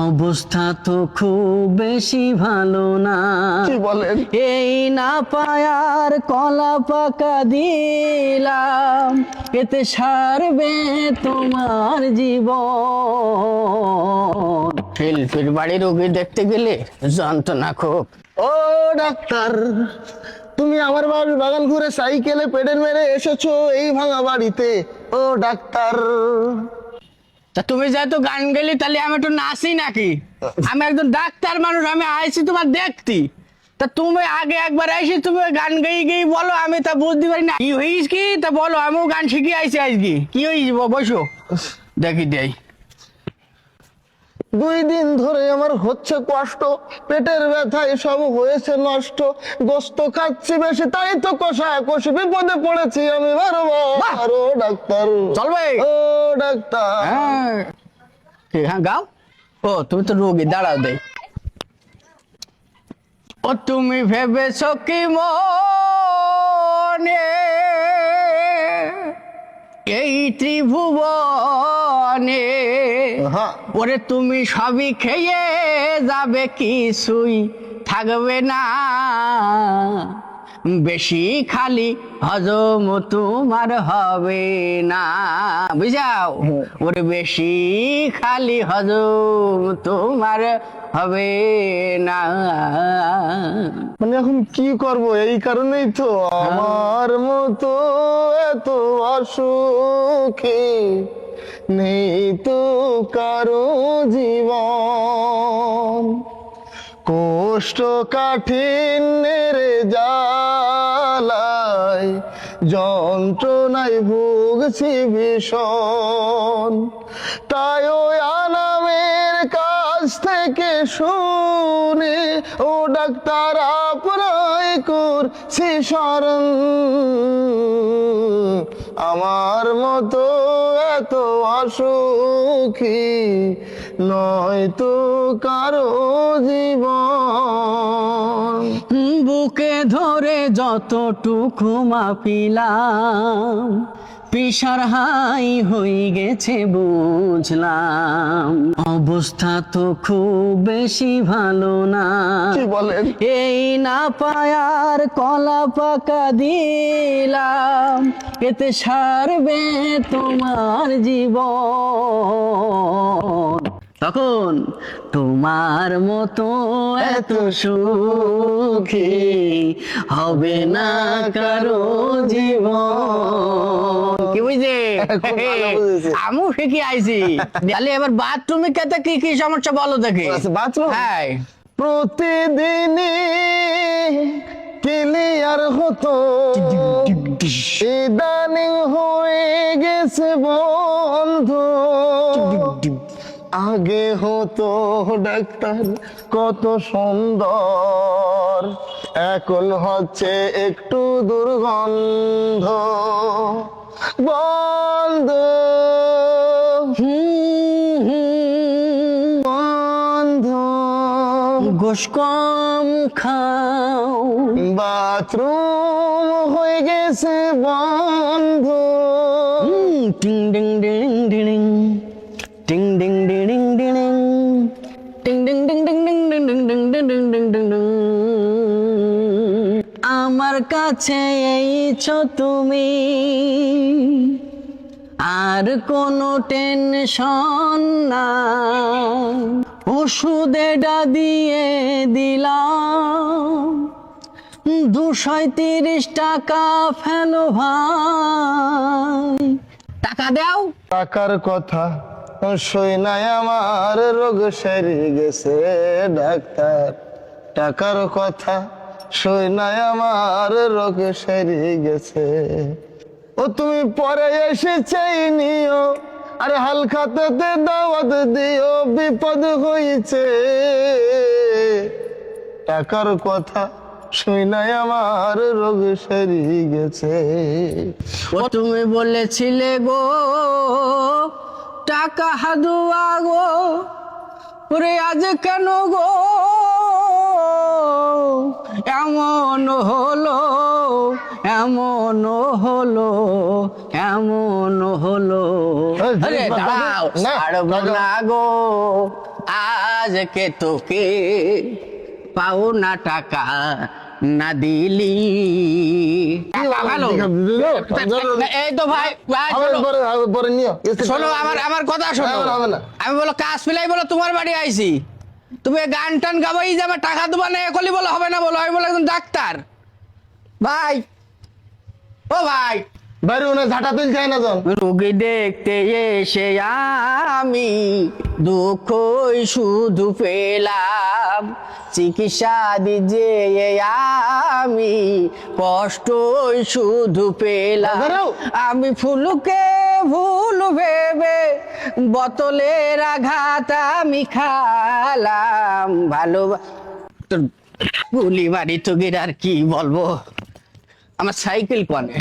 অবস্থা তো খুব বেশি ভালো না। কি বলেন? এই না পায়ার কলা পাকা দিলাম, এতে সারবে তোমার জীবন। শিল্পীর বাড়ি রোগী দেখতে গেলে যন্ত্রণা খুব। ও ডাক্তার, তুমি আমার বাড়ির বাগান ঘুরে সাইকেলে পেডেল মেরে এসেছো এই ভাঙা বাড়িতে। ও ডাক্তার, তা তুমি যেহেতু গান গেলি তাহলে আমি একটু নাচি নাকি? আমি একজন ডাক্তার মানুষ, আমি আইছি তোমার দেখতি। তা তুমি আগে একবার আইসি, তুমি ওই গান গেয়ে গেয়ে বলো, আমি তা বুঝতে পারি না কি হইস কি। তা বলো, আমিও গান শিখে আইছি আজকে। কি হইস বসো দেখি দেই। 2 দিন ধরে আমার হচ্ছে কষ্ট, পেটের ব্যথায় সব হয়েছে নষ্ট। গোস্ত খাচ্ছি বেশি তাই তো কষাকষি, বিপদে পড়েছি আমি বারবার। ও ডাক্তার, চলবে? ও ডাক্তার। হ্যাঁ ঠিক, হ্যাঁ গাও। ও তুমি তো রোগী, দাঁড়াও দেই। ও তুমি ভেবেছো কি মনে এই ত্রিভুবনে হ্যাঁ, ওরে তুমি সবই খেয়ে যাবে, কিছুই থাকবে না। বেশি খালি হজম তোমার হবে না, বুঝাও? ওরে বেশি খালি হজম তোমার হবে না। মানে এখন কি করব? এই কারণেই তো আমার মতো এত অসুখী নেই তো কারো জীবন। কষ্ট কাঠিন্যের জ্বালায় যন্ত্রণায় ভুগছি ভীষণ। তাই ওই আনামের কাছ থেকে শুনে ও ডাক্তার আপনাই করছি শরণ। আমার মতো এত অসুখী নয় তো কারো জীবন। বুকে ধরে যতটুকু মাপিলাম, পিসার হাই হয়ে গেছে বুঝলাম। অবস্থা তো খুব বেশি ভালো না। কি বলেন? এই না পায়ার কলা পাকা দিলাম, এতে সারবে তোমার জীবন। তখন তোমার মতো এত সুখী হবে না কারো জীবন। কি বুঝছে? খুব ভালো বুঝেছি। আমিও শিখে আইছি। তাহলে এবার বাথরুমে খেতে কি কি সমস্যা বলো দেখি। আচ্ছা, বাথরুম? হ্যাঁ, প্রতিদিনই ক্লিয়ার হতো, ইদানিং হয়ে গেছে বন্ধ। আগে হতো ডাক্তার কত সুন্দর, এখন হচ্ছে একটু দুর্গন্ধ। বন্ধ বন্ধ, গোশ কম খাও, বাথরুম হয়ে গেছে বন্ধ। টিং ডিং ডিং ডিং টিং ডিং ডিং ডিং টিং ding ding ding ding ding ding ding ding ding ding ding ding. আমার কাছে এইছো তুমি, আর কোনো টেনশন না। ওষুধেটা দিয়ে দিলাম, 230 টাকা ফেলো ভাই। টাকা দাও। টাকার কথা সই নাই, আমার রোগ সেরে গেছে ডাক্তার। টাকার কথা সই নাই, আমার রোগ সেরে গেছে। ও তুমি পরে এসে চাই নিও, আরে হালখাতে দাওয়াত দিও, বিপদ হয়েছে। টাকার কথা শুই নাই, আমার রোগ সেরে গেছে। ও তুমি বলেছিলে গো টাকা হাদুয়া গো, ওরে আজ কেন গো এমন হলো, এমন হলো, এমন হলো। আরে দাঁড়াও, না, ছাড়বো না গো আজ আজকে তোকে পাও না টাকা না দিলি ভালো এই তো ভাই ভাই শোনো। পরে নিও শোনো আমার কথা শোনো হবে না, হবে না। আমি বলো কাজ ফেলাই বলো তোমার বাড়ি আইছি তুমি এই গান টান গাবাই যে আমার টাকা দেবা না একলি বলো হবে না বলো আমি বলো একজন ডাক্তার ভাই ও ভাই বাইরে উনি ঝাঁটা তুল যায় না জন রোগী দেখতে এসে আমি দুঃখই শুধু পেলাম চিকিৎসা দিজে আমি কষ্টই শুধু পেলাম দাদারাও। আমি ফুলকে ভুল ভেবে বোতলের আঘাত আমি খালাম ভালো গুলি বাড়ি তো আর কি বলবো আমার সাইকেল কোনে